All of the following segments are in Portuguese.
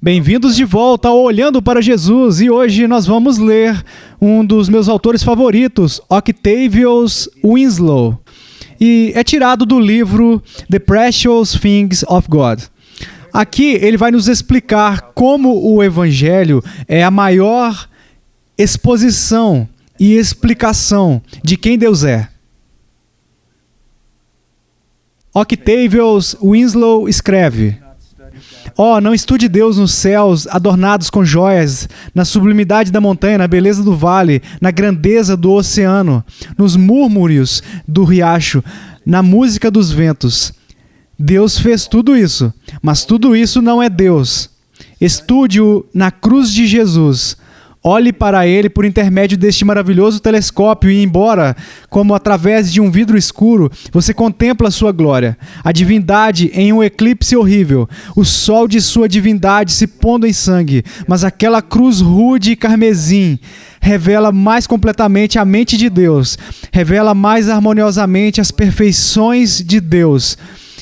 Bem-vindos de volta ao Olhando para Jesus, e hoje nós vamos ler um dos meus autores favoritos, Octavius Winslow, e é tirado do livro The Precious Things of God. Aqui ele vai nos explicar como o Evangelho é a maior exposição e explicação de quem Deus é. Octavius Winslow escreve: não estude Deus nos céus adornados com joias, na sublimidade da montanha, na beleza do vale, na grandeza do oceano, nos murmúrios do riacho, na música dos ventos. Deus fez tudo isso, mas tudo isso não é Deus. Estude-o na cruz de Jesus. Olhe para ele por intermédio deste maravilhoso telescópio e, embora, como através de um vidro escuro, você contempla sua glória, a divindade em um eclipse horrível, o sol de sua divindade se pondo em sangue, mas aquela cruz rude e carmesim revela mais completamente a mente de Deus, revela mais harmoniosamente as perfeições de Deus,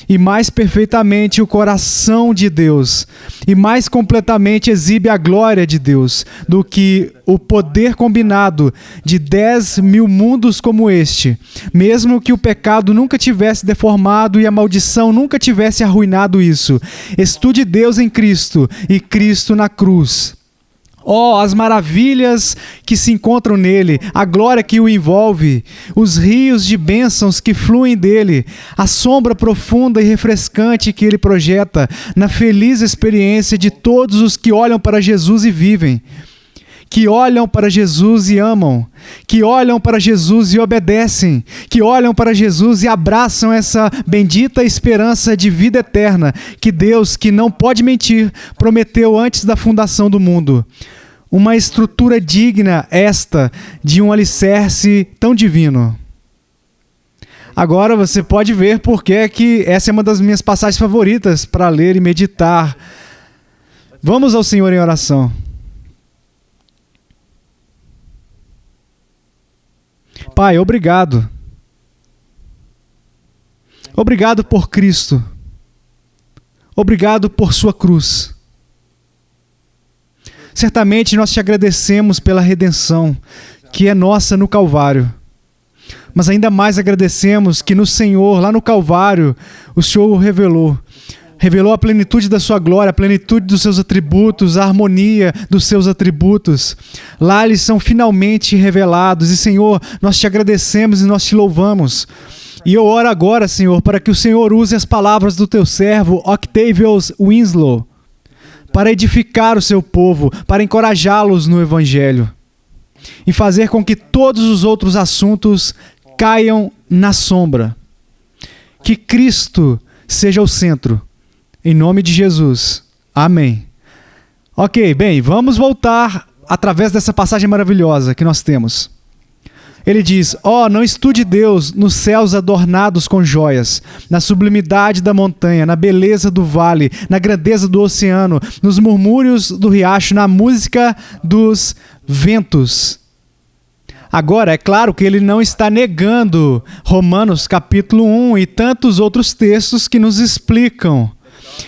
e mais perfeitamente o coração de Deus, e mais completamente exibe a glória de Deus, do que o poder combinado de 10.000 mundos como este, mesmo que o pecado nunca tivesse deformado e a maldição nunca tivesse arruinado isso. Estude Deus em Cristo, e Cristo na cruz. As maravilhas que se encontram nele, a glória que o envolve, os rios de bênçãos que fluem dele, a sombra profunda e refrescante que ele projeta na feliz experiência de todos os que olham para Jesus e vivem, que olham para Jesus e amam, que olham para Jesus e obedecem, que olham para Jesus e abraçam essa bendita esperança de vida eterna que Deus, que não pode mentir, prometeu antes da fundação do mundo. Uma estrutura digna esta de um alicerce tão divino. Agora você pode ver por que essa é uma das minhas passagens favoritas para ler e meditar. Vamos ao Senhor em oração. Pai, obrigado. Obrigado por Cristo. Obrigado por sua cruz. Certamente nós te agradecemos pela redenção que é nossa no Calvário. Mas ainda mais agradecemos que no Senhor, lá no Calvário, o Senhor o revelou. Revelou a plenitude da sua glória, a plenitude dos seus atributos, a harmonia dos seus atributos. Lá eles são finalmente revelados. E, Senhor, nós te agradecemos e nós te louvamos. E eu oro agora, Senhor, para que o Senhor use as palavras do teu servo, Octavius Winslow, para edificar o seu povo, para encorajá-los no Evangelho e fazer com que todos os outros assuntos caiam na sombra. Que Cristo seja o centro. Em nome de Jesus. Amém. Ok, bem, vamos voltar através dessa passagem maravilhosa que nós temos. Ele diz: não estude Deus nos céus adornados com joias, na sublimidade da montanha, na beleza do vale, na grandeza do oceano, nos murmúrios do riacho, na música dos ventos. Agora, é claro que ele não está negando Romanos capítulo 1 e tantos outros textos que nos explicam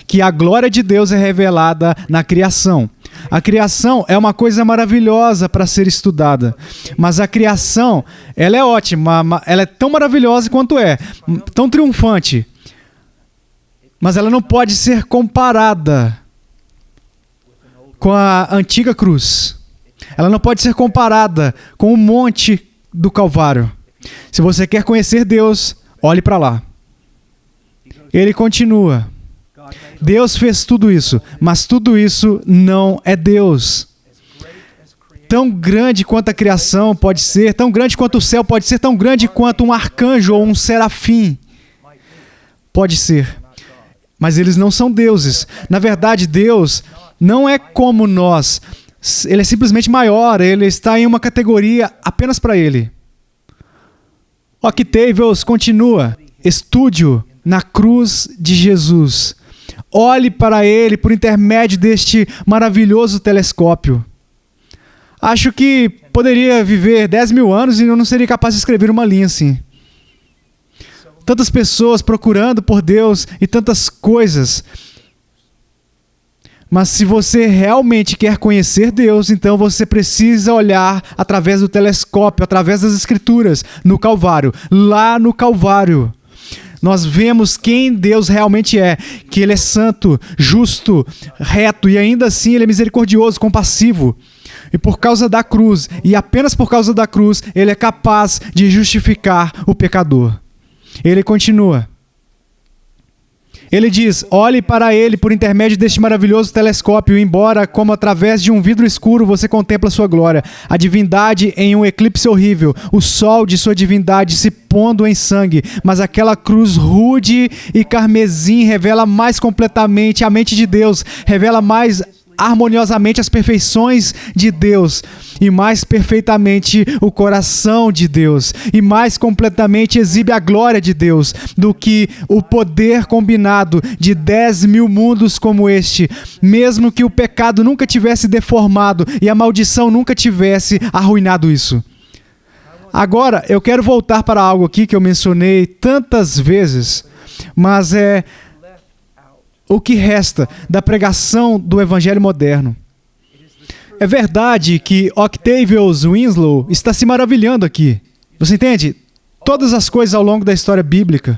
que a glória de Deus é revelada na criação. A criação é uma coisa maravilhosa para ser estudada, mas a criação, ela é ótima, ela é tão maravilhosa quanto é, tão triunfante, mas ela não pode ser comparada com a antiga cruz. Ela não pode ser comparada com o monte do Calvário. Se você quer conhecer Deus, olhe para lá. Ele continua: Deus fez tudo isso, mas tudo isso não é Deus. Tão grande quanto a criação pode ser, tão grande quanto o céu pode ser, tão grande quanto um arcanjo ou um serafim pode ser. Mas eles não são deuses. Na verdade, Deus não é como nós. Ele é simplesmente maior, ele está em uma categoria apenas para ele. Octavius continua: estude-o na cruz de Jesus. Olhe para ele por intermédio deste maravilhoso telescópio. Acho que poderia viver 10.000 anos e eu não seria capaz de escrever uma linha assim. Tantas pessoas procurando por Deus e tantas coisas. Mas se você realmente quer conhecer Deus, então você precisa olhar através do telescópio, através das Escrituras, no Calvário. Lá no Calvário, nós vemos quem Deus realmente é, que Ele é santo, justo, reto e ainda assim Ele é misericordioso, compassivo. E por causa da cruz, e apenas por causa da cruz, Ele é capaz de justificar o pecador. Ele continua. Ele diz: olhe para ele por intermédio deste maravilhoso telescópio, embora, como através de um vidro escuro, você contempla sua glória, a divindade em um eclipse horrível, o sol de sua divindade se pondo em sangue, mas aquela cruz rude e carmesim revela mais completamente a mente de Deus, revela mais harmoniosamente as perfeições de Deus e mais perfeitamente o coração de Deus e mais completamente exibe a glória de Deus do que o poder combinado de 10.000 mundos como este, mesmo que o pecado nunca tivesse deformado e a maldição nunca tivesse arruinado isso. Agora, eu quero voltar para algo aqui que eu mencionei tantas vezes, mas é o que resta da pregação do Evangelho moderno. É verdade que Octavius Winslow está se maravilhando aqui. Você entende? Todas as coisas ao longo da história bíblica,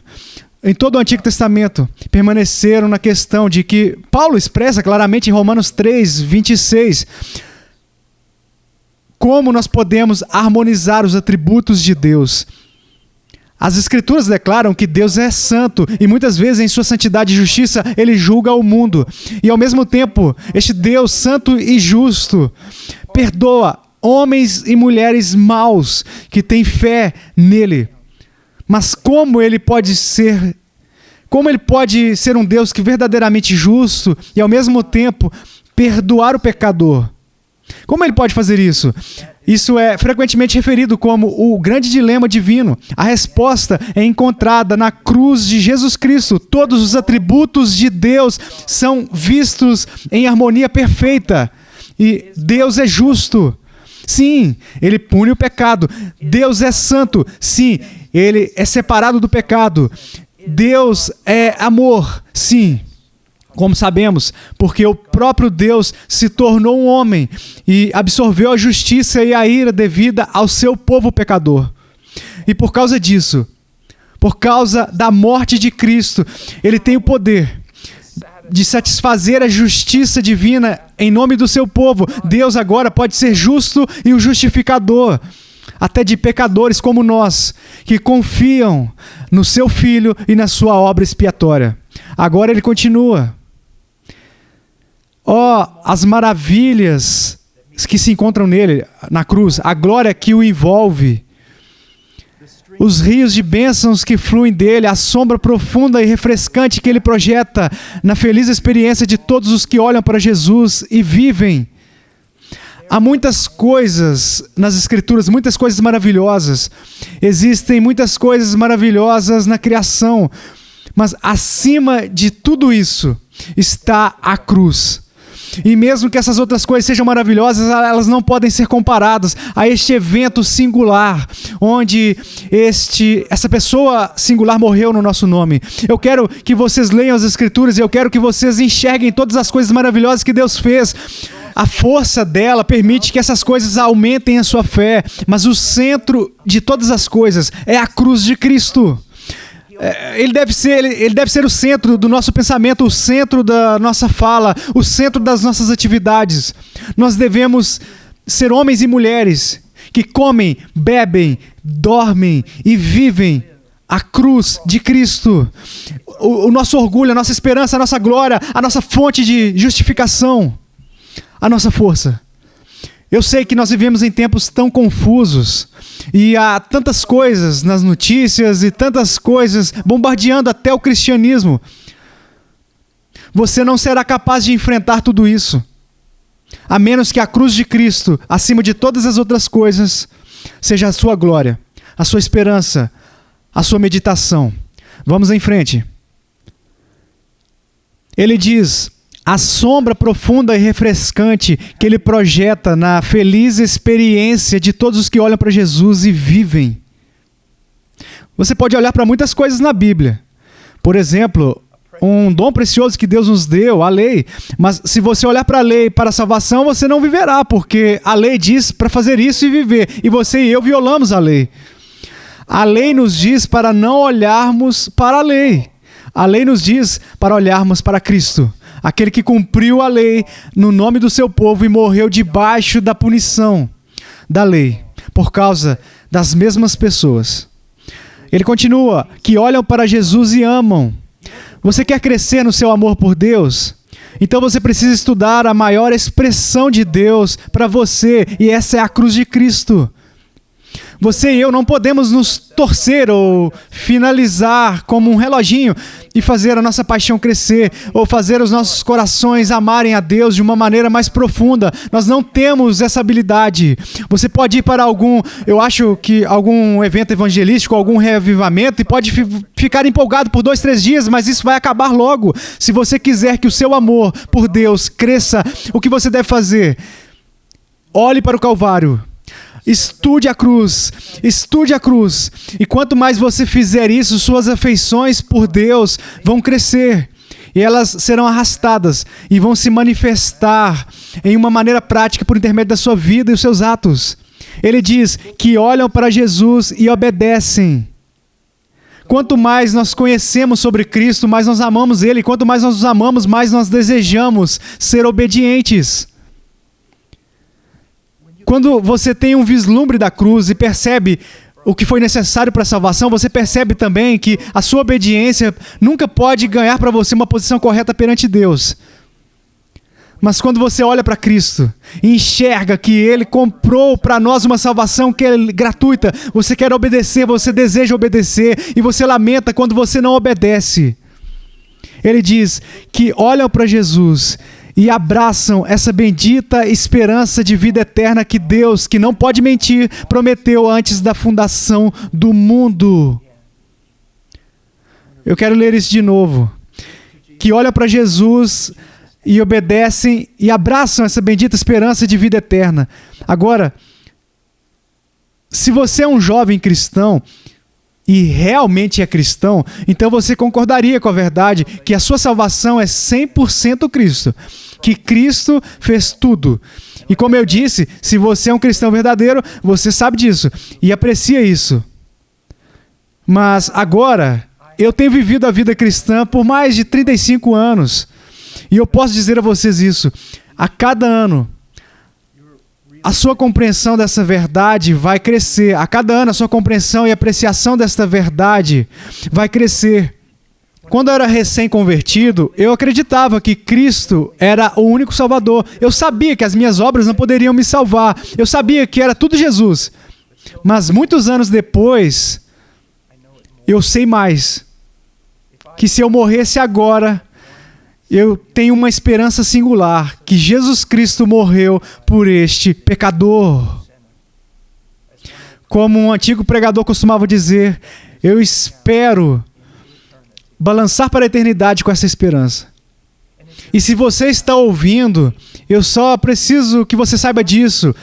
em todo o Antigo Testamento, permaneceram na questão de que Paulo expressa claramente em Romanos 3:26 como nós podemos harmonizar os atributos de Deus. As Escrituras declaram que Deus é santo e muitas vezes em sua santidade e justiça Ele julga o mundo. E ao mesmo tempo, este Deus santo e justo perdoa homens e mulheres maus que têm fé nele. Mas como Ele pode ser um Deus que é verdadeiramente justo e ao mesmo tempo perdoar o pecador? Como Ele pode fazer isso? Isso é frequentemente referido como o grande dilema divino. A resposta é encontrada na cruz de Jesus Cristo. Todos os atributos de Deus são vistos em harmonia perfeita. E Deus é justo. Sim, Ele pune o pecado. Deus é santo. Sim, Ele é separado do pecado. Deus é amor. Sim. Como sabemos, porque o próprio Deus se tornou um homem e absorveu a justiça e a ira devida ao seu povo pecador. E por causa disso, por causa da morte de Cristo, Ele tem o poder de satisfazer a justiça divina em nome do seu povo. Deus agora pode ser justo e o justificador, até de pecadores como nós, que confiam no seu Filho e na sua obra expiatória. Agora Ele continua. As maravilhas que se encontram nele, na cruz, a glória que o envolve, os rios de bênçãos que fluem dele, a sombra profunda e refrescante que ele projeta na feliz experiência de todos os que olham para Jesus e vivem. Há muitas coisas nas Escrituras, muitas coisas maravilhosas. Existem muitas coisas maravilhosas na criação, mas acima de tudo isso está a cruz. E mesmo que essas outras coisas sejam maravilhosas, elas não podem ser comparadas a este evento singular, onde essa pessoa singular morreu no nosso nome. Eu quero que vocês leiam as Escrituras e eu quero que vocês enxerguem todas as coisas maravilhosas que Deus fez. A força dela permite que essas coisas aumentem a sua fé, mas o centro de todas as coisas é a cruz de Cristo. Ele deve ser o centro do nosso pensamento, o centro da nossa fala, o centro das nossas atividades. Nós devemos ser homens e mulheres que comem, bebem, dormem e vivem a cruz de Cristo. O nosso orgulho, a nossa esperança, a nossa glória, a nossa fonte de justificação, a nossa força. Eu sei que nós vivemos em tempos tão confusos e há tantas coisas nas notícias e tantas coisas bombardeando até o cristianismo. Você não será capaz de enfrentar tudo isso, a menos que a cruz de Cristo, acima de todas as outras coisas, seja a sua glória, a sua esperança, a sua meditação. Vamos em frente. Ele diz: a sombra profunda e refrescante que ele projeta na feliz experiência de todos os que olham para Jesus e vivem. Você pode olhar para muitas coisas na Bíblia. Por exemplo, um dom precioso que Deus nos deu, a lei. Mas se você olhar para a lei, para a salvação, você não viverá, porque a lei diz para fazer isso e viver. E você e eu violamos a lei. A lei nos diz para não olharmos para a lei. A lei nos diz para olharmos para Cristo, aquele que cumpriu a lei no nome do seu povo e morreu debaixo da punição da lei, por causa das mesmas pessoas. Ele continua, que olham para Jesus e amam. Você quer crescer no seu amor por Deus? Então você precisa estudar a maior expressão de Deus para você, e essa é a cruz de Cristo. Você e eu não podemos nos torcer ou finalizar como um reloginho e fazer a nossa paixão crescer ou fazer os nossos corações amarem a Deus de uma maneira mais profunda. Nós não temos essa habilidade. Você pode ir para algum evento evangelístico, algum reavivamento e pode ficar empolgado por 2, 3 dias, mas isso vai acabar logo. Se você quiser que o seu amor por Deus cresça, o que você deve fazer? Olhe para o Calvário. Estude a cruz, e quanto mais você fizer isso, suas afeições por Deus vão crescer, e elas serão arrastadas, e vão se manifestar em uma maneira prática por intermédio da sua vida e os seus atos. Ele diz que olham para Jesus e obedecem. Quanto mais nós conhecemos sobre Cristo, mais nós amamos Ele, e quanto mais nós os amamos, mais nós desejamos ser obedientes. Quando você tem um vislumbre da cruz e percebe o que foi necessário para a salvação, você percebe também que a sua obediência nunca pode ganhar para você uma posição correta perante Deus. Mas quando você olha para Cristo e enxerga que Ele comprou para nós uma salvação que é gratuita, você quer obedecer, você deseja obedecer e você lamenta quando você não obedece. Ele diz que olham para Jesus e abraçam essa bendita esperança de vida eterna que Deus, que não pode mentir, prometeu antes da fundação do mundo. Eu quero ler isso de novo. Que olham para Jesus e obedecem e abraçam essa bendita esperança de vida eterna. Agora, se você é um jovem cristão e realmente é cristão, então você concordaria com a verdade que a sua salvação é 100% Cristo. Que Cristo fez tudo. E como eu disse, se você é um cristão verdadeiro, você sabe disso e aprecia isso. Mas agora, eu tenho vivido a vida cristã por mais de 35 anos. E eu posso dizer a vocês isso. A cada ano, a sua compreensão dessa verdade vai crescer. A cada ano, a sua compreensão e apreciação desta verdade vai crescer. Quando eu era recém-convertido, eu acreditava que Cristo era o único Salvador. Eu sabia que as minhas obras não poderiam me salvar. Eu sabia que era tudo Jesus. Mas muitos anos depois, eu sei mais. Que se eu morresse agora, eu tenho uma esperança singular. Que Jesus Cristo morreu por este pecador. Como um antigo pregador costumava dizer, eu espero balançar para a eternidade com essa esperança. E se você está ouvindo, eu só preciso que você saiba disso.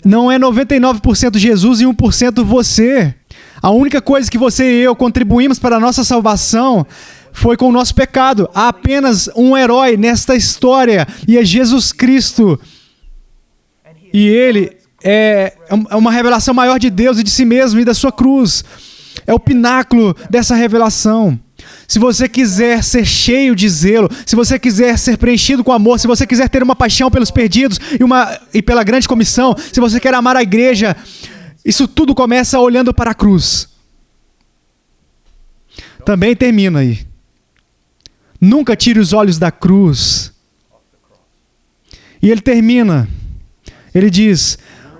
Não é 99% Jesus e 1% você. A única coisa que você e eu contribuímos para a nossa salvação foi com o nosso pecado. Há apenas um herói nesta história, e é Jesus Cristo. E Ele é uma revelação maior de Deus e de si mesmo e da sua cruz. É o pináculo dessa revelação. Se você quiser ser cheio de zelo, se você quiser ser preenchido com amor, se você quiser ter uma paixão pelos perdidos e pela grande comissão, se você quer amar a igreja, isso tudo começa olhando para a cruz. Também termina aí. Nunca tire os olhos da cruz. E ele termina. Ele diz,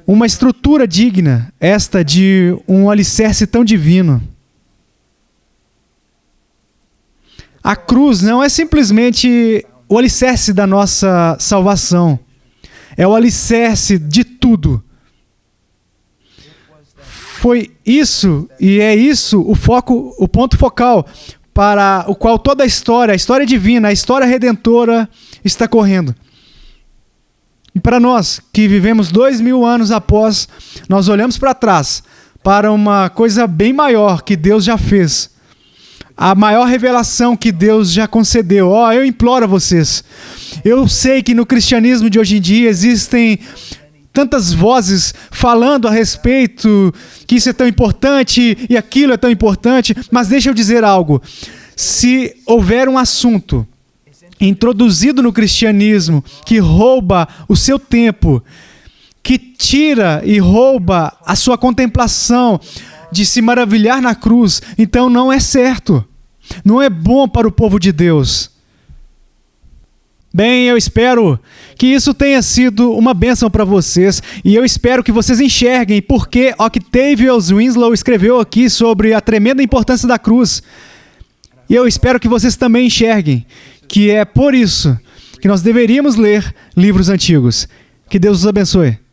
uma estrutura digna, esta de um alicerce tão divino. A cruz não é simplesmente o alicerce da nossa salvação. É o alicerce de tudo. Foi isso, e é isso o ponto focal para o qual toda a história divina, a história redentora está correndo. E para nós, que vivemos 2000 anos após, nós olhamos para trás, para uma coisa bem maior que Deus já fez. a maior revelação que Deus já concedeu. Eu imploro a vocês. Eu sei que no cristianismo de hoje em dia existem tantas vozes falando a respeito que isso é tão importante e aquilo é tão importante, mas deixa eu dizer algo. Se houver um assunto introduzido no cristianismo que rouba o seu tempo, que tira e rouba a sua contemplação de se maravilhar na cruz, então não é certo. Não é bom para o povo de Deus. Bem, eu espero que isso tenha sido uma bênção para vocês e eu espero que vocês enxerguem porque Octavius Winslow escreveu aqui sobre a tremenda importância da cruz. E eu espero que vocês também enxerguem que é por isso que nós deveríamos ler livros antigos. Que Deus os abençoe.